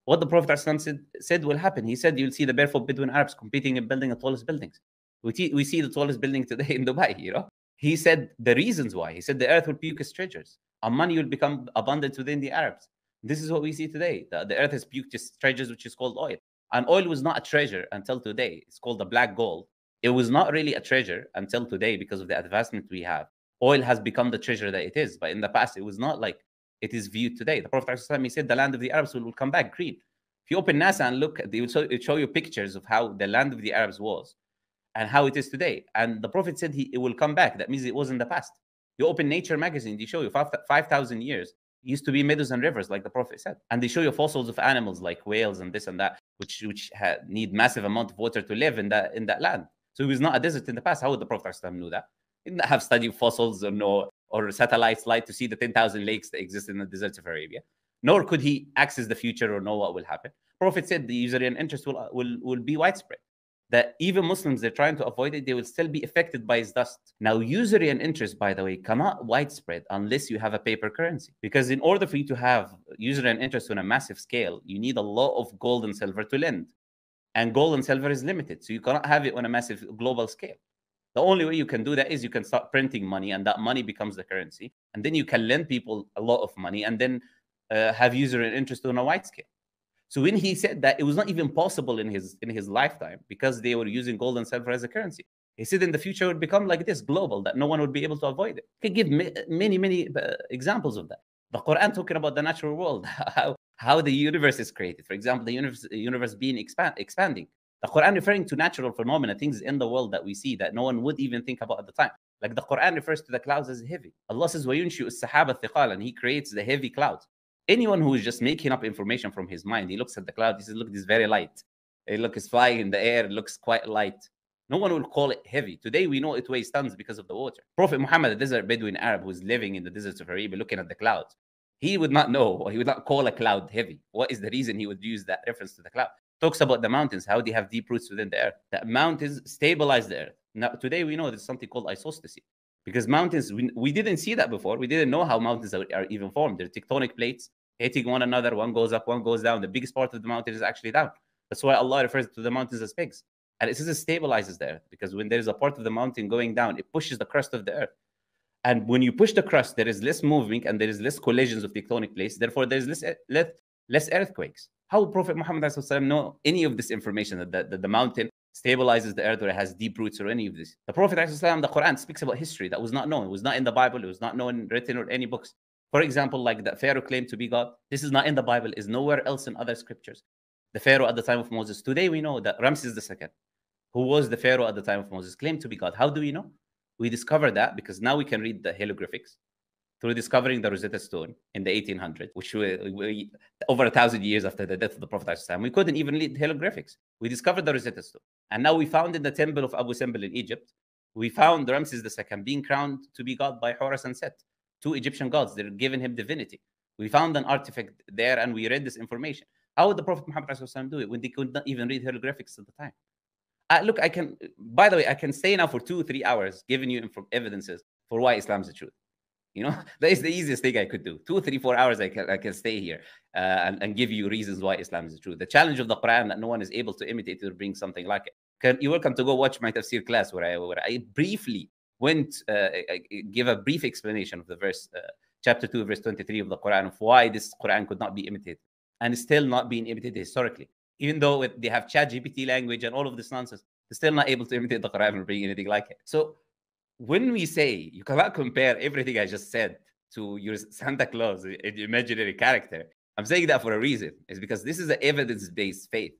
What the Prophet said will happen. He said you'll see the barefoot Bedouin Arabs competing in building the tallest buildings. We see the tallest building today in Dubai, you know. He said the reasons why. He said the earth will puke its treasures, and money will become abundant within the Arabs. This is what we see today. The earth has puked its treasures, which is called oil. And oil was not a treasure until today. It's called the black gold. It was not really a treasure until today because of the advancement we have. Oil has become the treasure that it is. But in the past, it was not like it is viewed today. The Prophet ﷺ, he said the land of the Arabs will come back green. If you open NASA and look, they will show you pictures of how the land of the Arabs was and how it is today. And the Prophet said it will come back. That means it was in the past. You open Nature magazine, they show you 5,000 years. It used to be meadows and rivers, like the Prophet said. And they show you fossils of animals like whales and this and that, which need massive amount of water to live in that land. So it was not a desert in the past. How would the Prophet ﷺ know that? He didn't have studied fossils or satellite light to see the 10,000 lakes that exist in the deserts of Arabia. Nor could he access the future or know what will happen. Prophet said the Usurian interest will be widespread. That even Muslims, they're trying to avoid it, they will still be affected by his dust. Now, Usurian interest, by the way, cannot widespread unless you have a paper currency. Because in order for you to have Usurian interest on a massive scale, you need a lot of gold and silver to lend. And gold and silver is limited, so you cannot have it on a massive global scale. The only way you can do that is you can start printing money, and that money becomes the currency. And then you can lend people a lot of money and then have Usurian interest on a wide scale. So when he said that, it was not even possible in his lifetime because they were using gold and silver as a currency. He said in the future it would become like this, global, that no one would be able to avoid it. He could give many examples of that. The Quran talking about the natural world, how the universe is created. For example, the universe being expanding. The Quran referring to natural phenomena, things in the world that we see that no one would even think about at the time. Like the Quran refers to the clouds as heavy. Allah says, وَيُنْشِئُ السَّحَابَ الثِّقَالَ, and He creates the heavy clouds. Anyone who is just making up information from his mind, he looks at the cloud, he says, look, this is very light. Look, it's flying in the air, it looks quite light. No one will call it heavy. Today, we know it weighs tons because of the water. Prophet Muhammad, the desert Bedouin Arab who is living in the deserts of Arabia, looking at the clouds, he would not know, or he would not call a cloud heavy. What is the reason he would use that reference to the cloud? Talks about the mountains, how they have deep roots within the earth. That mountains stabilize the earth. Now, today we know there's something called isostasy. Because mountains, we didn't see that before. We didn't know how mountains are even formed. They're tectonic plates hitting one another. One goes up, one goes down. The biggest part of the mountain is actually down. That's why Allah refers to the mountains as pegs. And it says it stabilizes the earth, because when there's a part of the mountain going down, it pushes the crust of the earth. And when you push the crust, there is less movement and there is less collisions of tectonic plates. Therefore, there's less earthquakes. How would Prophet Muhammad know any of this information, that the mountain stabilizes the earth or it has deep roots or any of this? The Prophet, the Quran speaks about history that was not known. It was not in the Bible. It was not known, written, or any books. For example, like that Pharaoh claimed to be God. This is not in the Bible. Is nowhere else in other scriptures. The Pharaoh at the time of Moses. Today we know that Ramses II, who was the Pharaoh at the time of Moses, claimed to be God. How do we know? We discovered that because now we can read the hieroglyphics through discovering the Rosetta Stone in the 1800s, which we over 1,000 years after the death of the Prophet. We couldn't even read hieroglyphics. We discovered the Rosetta Stone. And now we found in the temple of Abu Simbel in Egypt, we found Ramses II being crowned to be God by Horus and Set, two Egyptian gods. They're giving him divinity. We found an artifact there and we read this information. How would the Prophet Muhammad do it when they could not even read hieroglyphics at the time? Look, by the way, I can stay now for 2-3 hours giving you evidences for why Islam is the truth. You know, that is the easiest thing I could do. 2, 3, 4 hours I can stay here and give you reasons why Islam is the truth. The challenge of the Quran that no one is able to imitate or bring something like it. You're welcome to go watch my tafsir class where I briefly give a brief explanation of the verse, chapter 2, verse 23 of the Quran, of why this Quran could not be imitated and is still not being imitated historically. Even though they have ChatGPT language and all of this nonsense, they're still not able to imitate the Quran or bring anything like it. So when we say you cannot compare everything I just said to your Santa Claus, an imaginary character, I'm saying that for a reason. It's because this is an evidence-based faith.